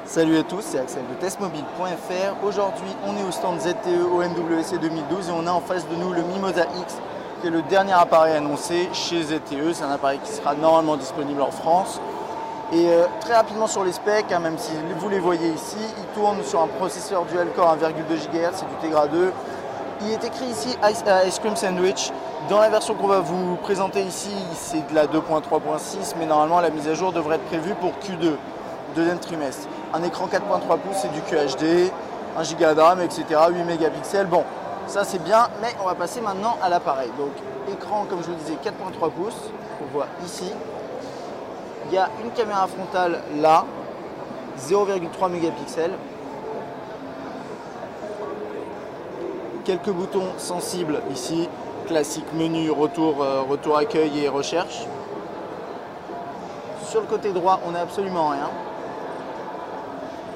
Salut à tous, c'est Axel de testmobile.fr. Aujourd'hui, on est au stand ZTE au MWC 2012 et on a en face de nous le Mimosa X, qui est le dernier appareil annoncé chez ZTE. C'est un appareil qui sera normalement disponible en France. Et très rapidement sur les specs, même si vous les voyez ici, il tourne sur un processeur dual-core 1,2 GHz, c'est du Tegra 2. Il est écrit ici Ice Cream Sandwich. Dans la version qu'on va vous présenter ici, c'est de la 2.3.6, mais normalement la mise à jour devrait être prévue pour Q2, deuxième trimestre. Un écran 4.3 pouces, c'est du QHD, 1 Go de RAM, etc., 8 mégapixels. Bon, ça c'est bien, mais on va passer maintenant à l'appareil. Donc, écran, comme je vous le disais, 4.3 pouces, on voit ici. Il y a une caméra frontale là, 0,3 mégapixels. Quelques boutons sensibles ici, classique menu, retour accueil et recherche. Sur le côté droit, on n'a absolument rien.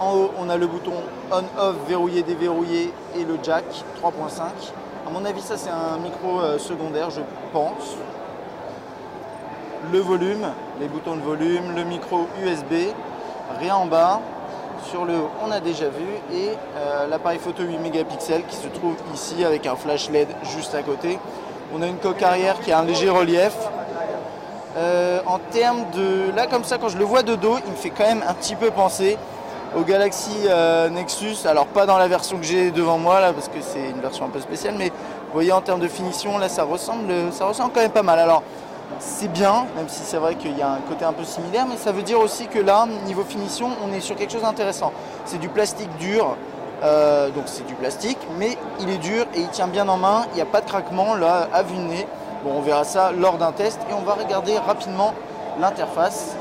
En haut, on a le bouton on-off, verrouiller, déverrouiller et le jack 3.5. À mon avis, ça c'est un micro secondaire, je pense. Le volume, les boutons de volume, le micro USB, rien en bas. Sur le haut, on a déjà vu, et l'appareil photo 8 mégapixels qui se trouve ici avec un flash LED juste à côté. On a une coque arrière qui a un léger relief. En termes de... Là, comme ça, quand je le vois de dos, il me fait quand même un petit peu penser au Galaxy Nexus. Alors, pas dans la version que j'ai devant moi, là, parce que c'est une version un peu spéciale, mais vous voyez, en termes de finition, là, ça ressemble quand même pas mal. Alors, c'est bien, même si c'est vrai qu'il y a un côté un peu similaire, mais ça veut dire aussi que là, niveau finition, on est sur quelque chose d'intéressant. C'est du plastique dur, donc c'est du plastique, mais il est dur et il tient bien en main, il n'y a pas de craquement là à vue de nez. Bon, on verra ça lors d'un test et on va regarder rapidement l'interface.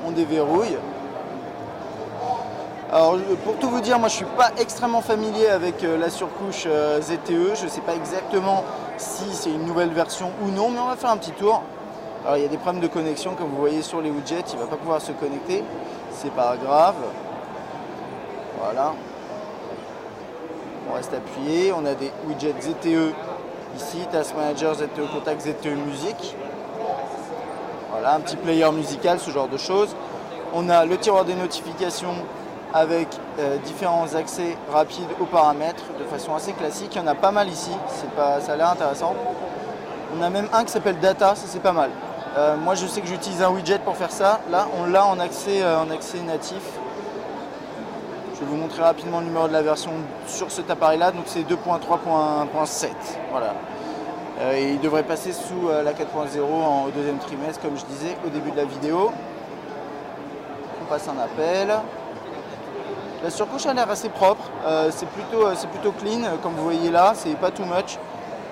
On déverrouille. Alors pour tout vous dire, moi je ne suis pas extrêmement familier avec la surcouche ZTE, je ne sais pas exactement si c'est une nouvelle version ou non, mais on va faire un petit tour. Alors il y a des problèmes de connexion, comme vous voyez sur les widgets, il ne va pas pouvoir se connecter, c'est pas grave. Voilà. On reste appuyé, on a des widgets ZTE ici, Task Manager, ZTE Contact, ZTE Musique. Voilà, un petit player musical, ce genre de choses. On a le tiroir des notifications avec différents accès rapides aux paramètres de façon assez classique. Il y en a pas mal ici, ça a l'air intéressant. On a même un qui s'appelle Data, ça c'est pas mal. Moi je sais que j'utilise un widget pour faire ça. Là on l'a en accès natif. Je vais vous montrer rapidement le numéro de la version sur cet appareil là, donc c'est 2.3.7. Voilà. Et il devrait passer sous la 4.0 au deuxième trimestre, comme je disais au début de la vidéo. On passe un appel. La surcouche a l'air assez propre, c'est plutôt clean, comme vous voyez là, c'est pas too much.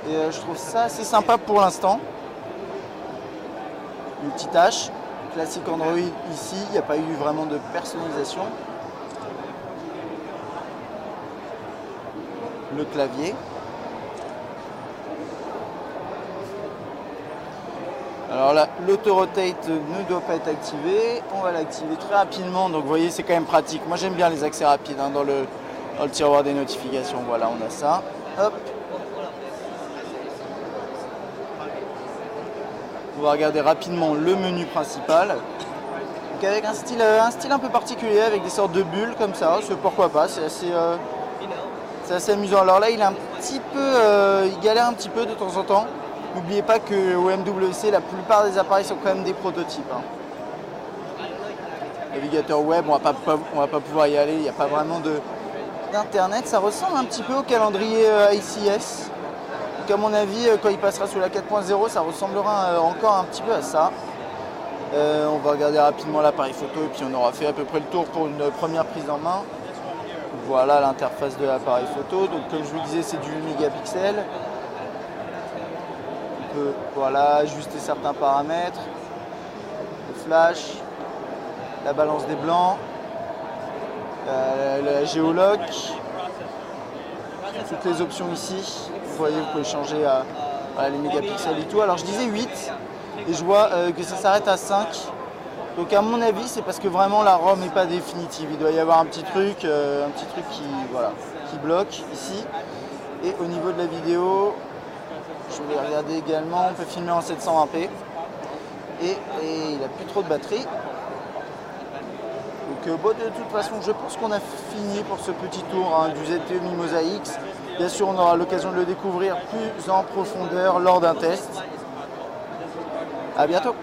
Et je trouve ça assez sympa pour l'instant. Multitâche, classique Android ici, il n'y a pas eu vraiment de personnalisation. Le clavier. Alors là, l'auto-rotate ne doit pas être activé. On va l'activer très rapidement. Donc vous voyez, c'est quand même pratique. Moi j'aime bien les accès rapides dans le tiroir des notifications. Voilà, on a ça. Hop. On va regarder rapidement le menu principal. Donc avec un style un peu particulier, avec des sortes de bulles comme ça. Pourquoi pas, c'est assez amusant. Alors là, il galère un petit peu de temps en temps. N'oubliez pas qu'au MWC, la plupart des appareils sont quand même des prototypes. Navigateur web, on va pas pouvoir y aller, il n'y a pas vraiment d'internet. Ça ressemble un petit peu au calendrier ICS. Donc à mon avis, quand il passera sous la 4.0, ça ressemblera encore un petit peu à ça. On va regarder rapidement l'appareil photo et puis on aura fait à peu près le tour pour une première prise en main. Voilà l'interface de l'appareil photo. Donc comme je vous le disais, c'est du 8 mégapixels. Voilà, ajuster certains paramètres, le flash, la balance des blancs, la géoloc, toutes les options ici. Vous voyez, vous pouvez changer les mégapixels et tout. Alors je disais 8 et je vois que ça s'arrête à 5. Donc à mon avis, c'est parce que vraiment la ROM n'est pas définitive. Il doit y avoir un petit truc qui bloque ici. Et au niveau de la vidéo, je vais regarder également, on peut filmer en 720p et il n'a plus trop de batterie. bon, de toute façon, je pense qu'on a fini pour ce petit tour hein, du ZTE Mimosa X. Bien sûr, on aura l'occasion de le découvrir plus en profondeur lors d'un test. À bientôt.